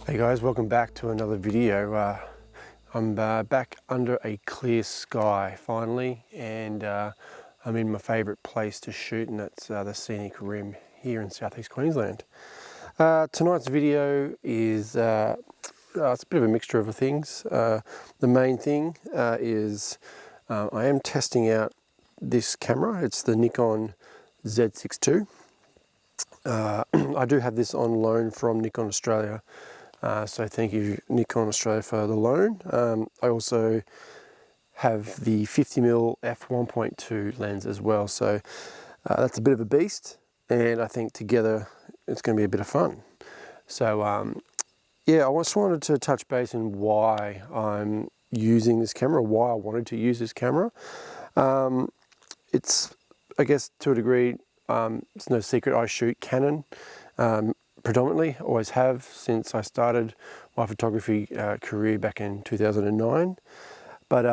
Hey guys, welcome back to another video. I'm back under a clear sky finally, and I'm in my favourite place to shoot, and that's the scenic rim here in southeast Queensland. Tonight's video is it's a bit of a mixture of things. The main thing is I am testing out this camera. It's the Nikon Z6II. I do have this on loan from Nikon Australia. So thank you Nikon Australia for the loan. I also have the 50mm f1.2 lens as well, so that's a bit of a beast, and I think together it's going to be a bit of fun. So yeah, I just wanted to touch base on why I'm using this camera, why I wanted to use this camera. It's, I guess to a degree, it's no secret I shoot Canon. Predominantly, always have since I started my photography career back in 2009. But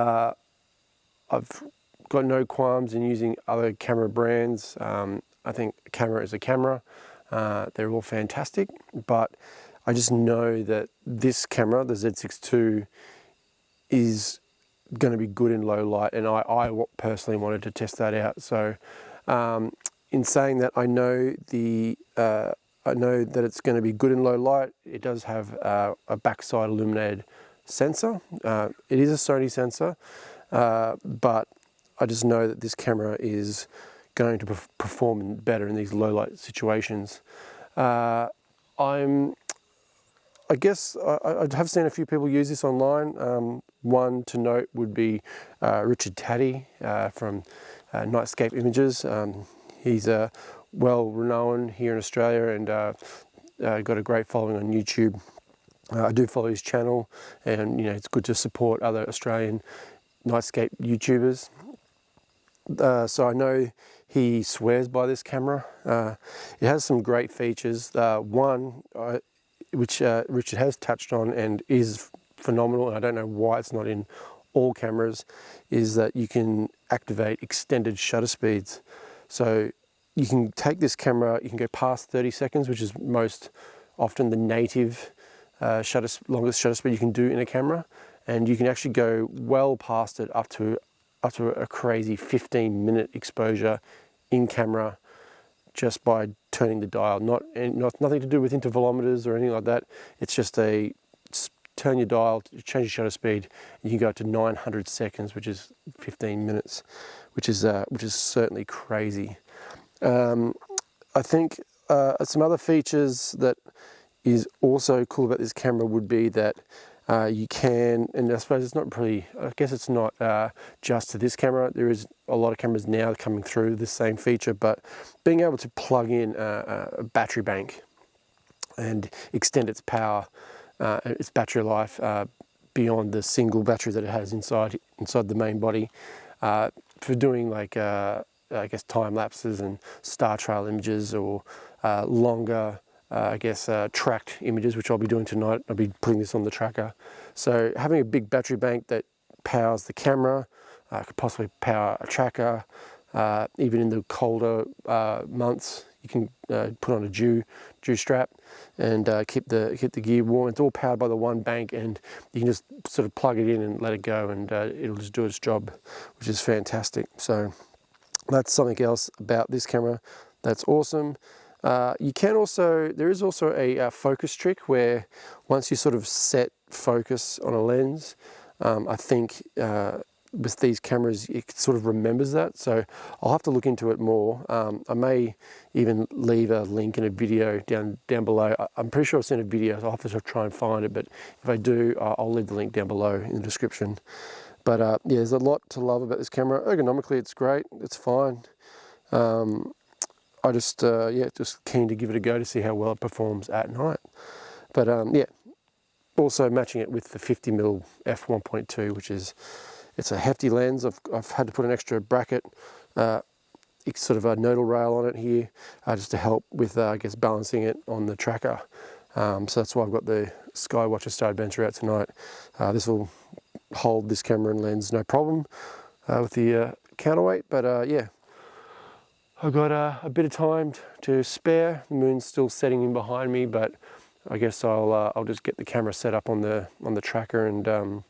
I've got no qualms in using other camera brands. I think a camera is a camera. They're all fantastic, but I just know that this camera, the Z6II, is going to be good in low light, and I personally wanted to test that out. So in saying that, I know that it's going to be good in low light. It does have a backside illuminated sensor. It is a Sony sensor, but I just know that this camera is going to perform better in these low light situations. I guess I have seen a few people use this online. One to note would be Richard Taddy from Nightscape Images. He's well renowned here in Australia, and got a great following on YouTube. I do follow his channel, and you know, it's good to support other Australian Nightscape YouTubers. So I know he swears by this camera. It has some great features. One which Richard has touched on and is phenomenal, and I don't know why it's not in all cameras, is that you can activate extended shutter speeds. So you can take this camera, you can go past 30 seconds, which is most often the native longest shutter speed you can do in a camera, and you can actually go well past it up to a crazy 15-minute exposure in camera just by turning the dial. Nothing to do with intervalometers or anything like that. It's just turn your dial, change your shutter speed, and you can go up to 900 seconds, which is 15 minutes, which is certainly crazy. I think some other features that is also cool about this camera would be that you can, and I suppose it's not really, I guess it's not just to this camera. There is a lot of cameras now coming through this same feature, but being able to plug in a battery bank and extend its power, its battery life beyond the single battery that it has inside the main body, for doing like I guess time lapses and star trail images, or longer tracked images, which I'll be doing tonight. I'll be putting this on the tracker. So having a big battery bank that powers the camera, could possibly power a tracker. Even in the colder months, you can put on a dew strap and keep the gear warm. It's all powered by the one bank, and you can just sort of plug it in and let it go, and it'll just do its job, which is fantastic. So that's something else about this camera that's awesome. You can also, there is also a focus trick where once you sort of set focus on a lens, I think with these cameras it sort of remembers that. So I'll have to look into it more. I may even leave a link in a video down below. I'm pretty sure I've seen a video, so I'll have to try and find it, but if I do, I'll leave the link down below in the description. But yeah, there's a lot to love about this camera. Ergonomically, it's great, it's fine. I just keen to give it a go to see how well it performs at night. But yeah, also matching it with the 50mm f1.2, which is, it's a hefty lens. I've had to put an extra bracket, sort of a nodal rail on it here, just to help with I guess balancing it on the tracker. So that's why I've got the Skywatcher Star Adventure out tonight. This will hold this camera and lens no problem with the counterweight. But yeah, I've got a bit of time to spare. The moon's still setting in behind me, but I guess I'll just get the camera set up on the tracker and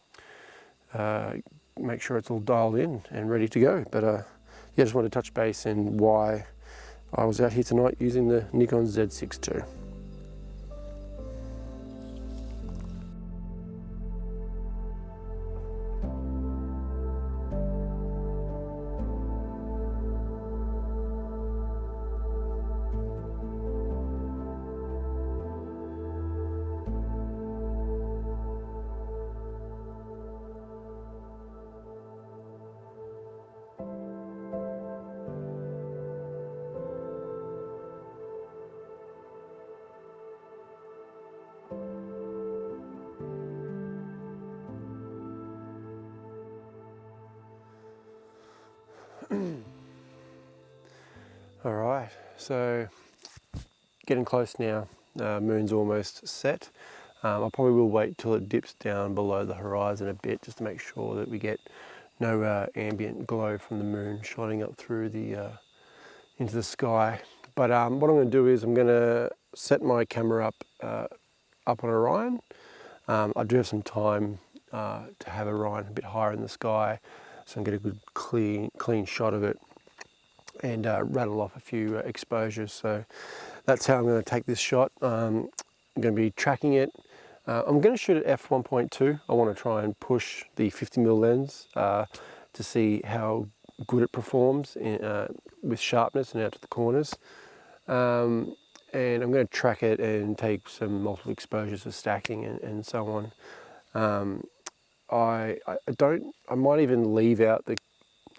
make sure it's all dialed in and ready to go. But yeah, just wanted to touch base and why I was out here tonight using the Nikon Z6II. All right, so getting close now. Moon's almost set. I probably will wait till it dips down below the horizon a bit, just to make sure that we get no ambient glow from the moon shining up through the into the sky. But what I'm going to do is I'm going to set my camera up on Orion. I do have some time to have Orion a bit higher in the sky, so I can get a good clean shot of it and rattle off a few exposures. So that's how I'm going to take this shot. I'm going to be tracking it. I'm going to shoot at f1.2. I want to try and push the 50mm lens to see how good it performs with sharpness and out to the corners. And I'm going to track it and take some multiple exposures for stacking and so on. I might even leave out the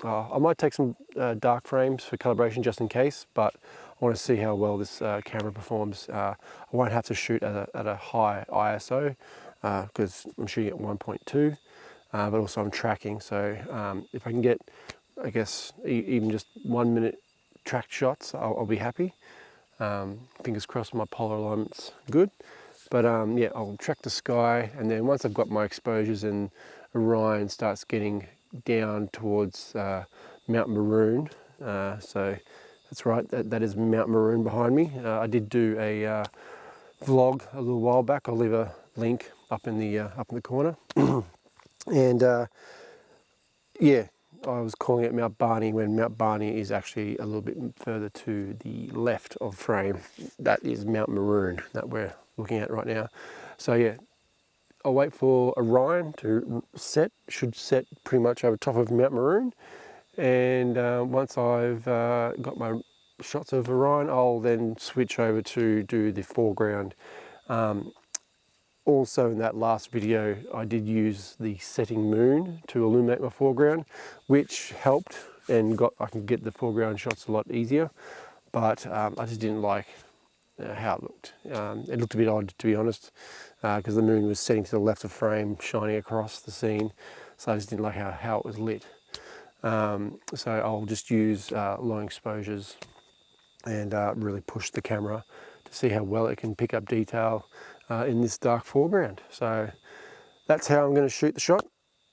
I might take some dark frames for calibration just in case, but I want to see how well this camera performs. I won't have to shoot at a high ISO because I'm shooting at 1.2, but also I'm tracking. So if I can get, I guess, even just 1 minute tracked shots, I'll be happy. Fingers crossed my polar alignment's good. But yeah, I'll track the sky, and then once I've got my exposures and Orion starts getting down towards Mount Maroon, so that's right, that is Mount Maroon behind me. I did do a vlog a little while back. I'll leave a link up in the corner. And yeah, I was calling it Mount Barney when Mount Barney is actually a little bit further to the left of frame. That is Mount Maroon that we're looking at right now. So yeah, I'll wait for Orion to set. Should set pretty much over top of Mount Maroon. And once I've got my shots of Orion, I'll then switch over to do the foreground. Also in that last video, I did use the setting moon to illuminate my foreground, which helped and I can get the foreground shots a lot easier. But I just didn't like how it looked. It looked a bit odd, to be honest, because the moon was setting to the left of frame, shining across the scene. So I just didn't like how it was lit. So I'll just use long exposures and really push the camera to see how well it can pick up detail in this dark foreground. So that's how I'm going to shoot the shot.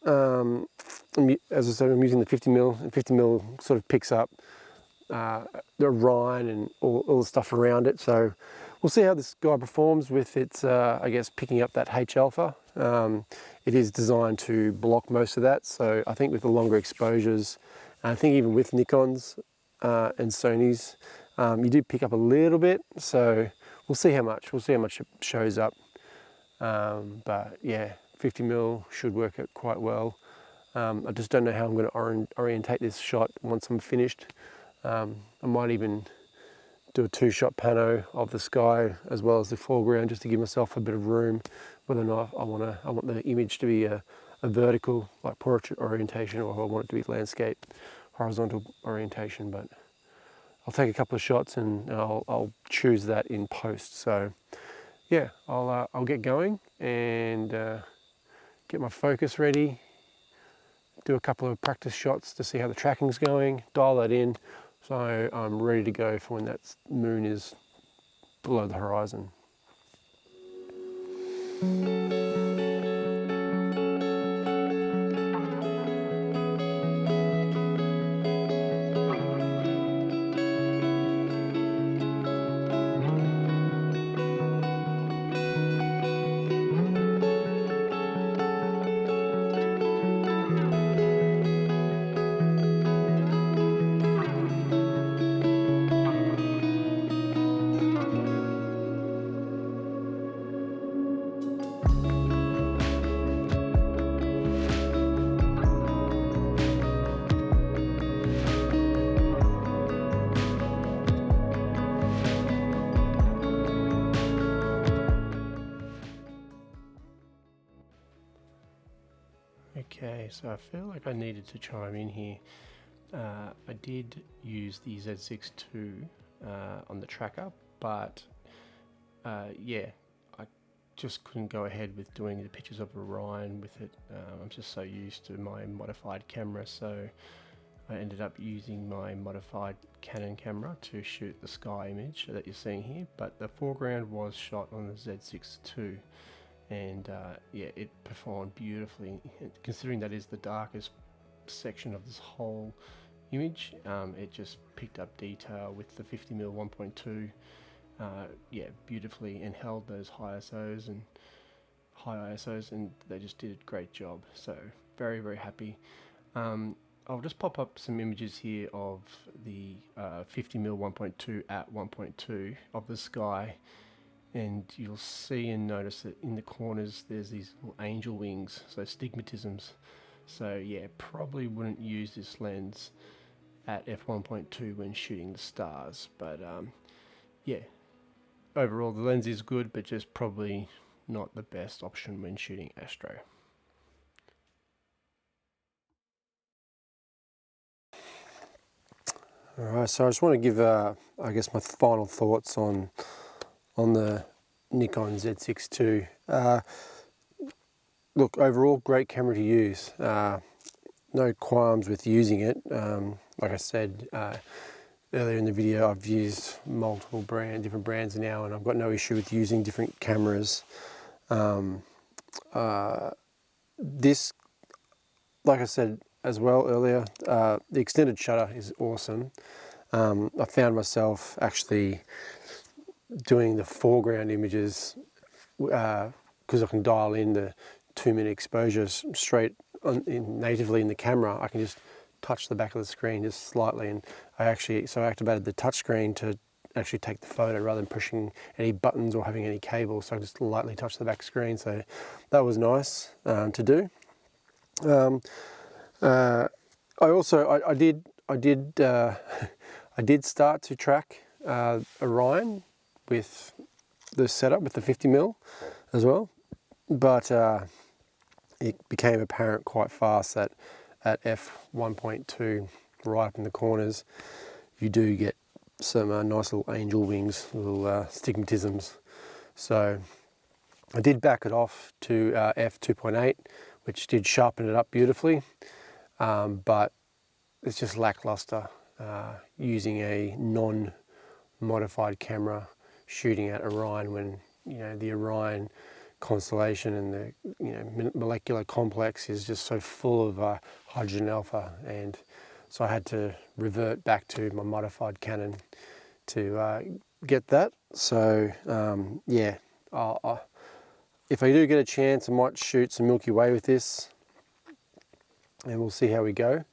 As I said, I'm using the 50mm, and 50mm sort of picks up the Orion and all the stuff around it. So we'll see how this guy performs with its, I guess, picking up that H alpha. It is designed to block most of that. So I think with the longer exposures, I think even with Nikons and Sonys, you do pick up a little bit. So we'll see how much. We'll see how much it shows up. But yeah, 50mm should work out quite well. I just don't know how I'm going to orientate this shot once I'm finished. I might even do a 2-shot pano of the sky as well as the foreground, just to give myself a bit of room, whether or not I want the image to be a vertical, like portrait orientation, or I want it to be landscape, horizontal orientation. But I'll take a couple of shots and I'll choose that in post. So yeah, I'll get going and get my focus ready, do a couple of practice shots to see how the tracking's going, dial that in, so I'm ready to go for when that moon is below the horizon. Okay, so I feel like I needed to chime in here. I did use the Z6II on the tracker, but yeah, I just couldn't go ahead with doing the pictures of Orion with it. I'm just so used to my modified camera, so I ended up using my modified Canon camera to shoot the sky image that you're seeing here, but the foreground was shot on the Z6II, and yeah, it performed beautifully. Considering that is the darkest section of this whole image, it just picked up detail with the 50mm 1.2, yeah, beautifully, and held those high ISOs and they just did a great job. So very, very happy. I'll just pop up some images here of the 50mm 1.2 at 1.2 of the sky, and you'll see and notice that in the corners there's these little angel wings, so stigmatisms. So yeah, probably wouldn't use this lens at f1.2 when shooting the stars, but yeah, overall the lens is good, but just probably not the best option when shooting astro. Alright, so I just want to give I guess my final thoughts on the Nikon Z6II. Look, overall great camera to use. No qualms with using it. Like I said earlier in the video, I've used multiple different brands now, and I've got no issue with using different cameras. This, like I said as well earlier, the extended shutter is awesome. I found myself actually doing the foreground images because I can dial in the 2-minute exposures straight natively in the camera. I can just touch the back of the screen just slightly, and I activated the touch screen to actually take the photo rather than pushing any buttons or having any cables. So I just lightly touch the back screen. So that was nice to do. I did start to track Orion with the setup with the 50mm as well, but it became apparent quite fast that at f1.2, right up in the corners, you do get some nice little angel wings, little stigmatisms. So I did back it off to f2.8, which did sharpen it up beautifully, but it's just lackluster using a non-modified camera shooting at Orion when, you know, the Orion constellation and the, you know, molecular complex is just so full of hydrogen alpha, and so I had to revert back to my modified Canon to get that. So yeah, if I do get a chance, I might shoot some Milky Way with this, and we'll see how we go.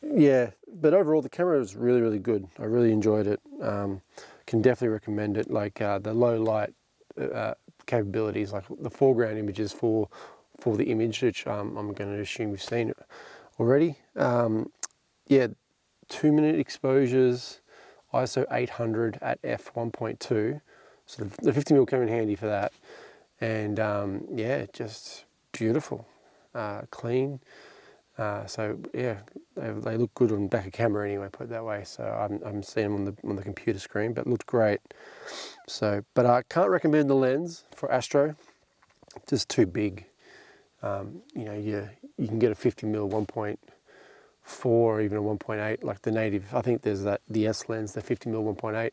Yeah, but overall the camera was really, really good. I really enjoyed it. Can definitely recommend it. Like the low light capabilities, like the foreground images for the image, which I'm going to assume you've seen it already. Yeah, 2-minute exposures, ISO 800 at f1.2. So the 50mm came in handy for that. And yeah, just beautiful, clean. So yeah, they look good on back of camera anyway, put it that way. So I'm seeing them on the computer screen, but it looked great. So, but I can't recommend the lens for astro. Just too big. You know, you can get a 50mm 1.4 or even a 1.8, like the native. I think there's the S lens, the 50mm 1.8.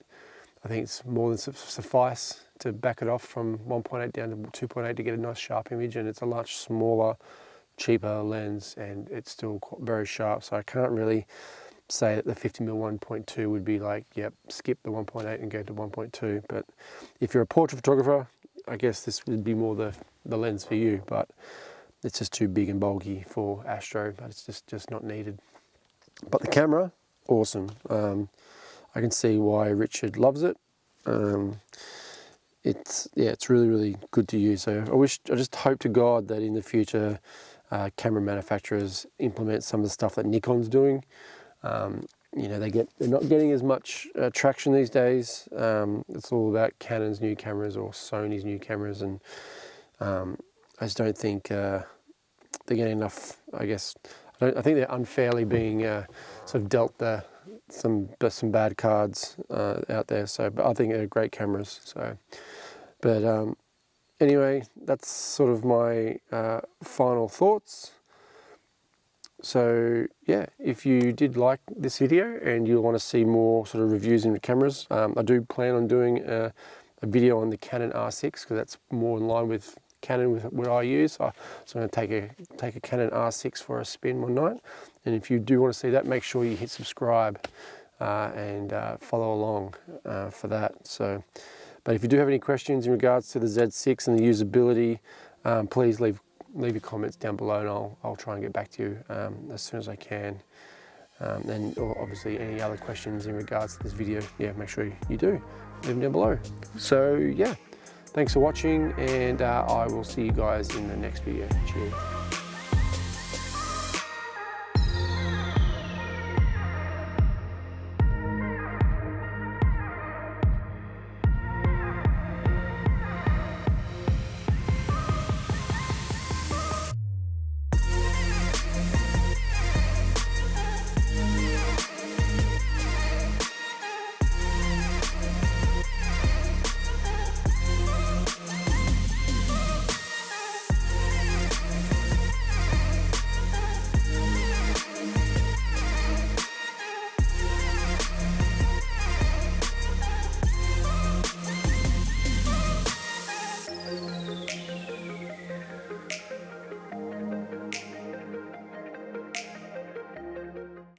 I think it's more than suffice to back it off from 1.8 down to 2.8 to get a nice sharp image, and it's a much smaller, cheaper lens, and it's still very sharp. So I can't really say that the 50mm 1.2 would be like, yep, skip the 1.8 and go to 1.2. But if you're a portrait photographer, I guess this would be more the lens for you, but it's just too big and bulky for astro, but it's just not needed. But the camera, awesome. I can see why Richard loves it. It's really, really good to use. So I just hope to God that in the future camera manufacturers implement some of the stuff that Nikon's doing. You know, they're not getting as much traction these days. It's all about Canon's new cameras or Sony's new cameras, and I just don't think they're getting enough, I guess. I think they're unfairly being sort of dealt some bad cards out there. So, but I think they're great cameras. So, but anyway, that's sort of my final thoughts. So yeah, if you did like this video and you want to see more sort of reviews into cameras, I do plan on doing a video on the Canon R6 because that's more in line with Canon with what I use. So I'm going to take a Canon R6 for a spin one night. And if you do want to see that, make sure you hit subscribe and follow along for that. So, but if you do have any questions in regards to the Z6 and the usability, please leave your comments down below, and I'll try and get back to you as soon as I can. And obviously any other questions in regards to this video, yeah, make sure you do leave them down below. So yeah, thanks for watching, and I will see you guys in the next video. Cheers.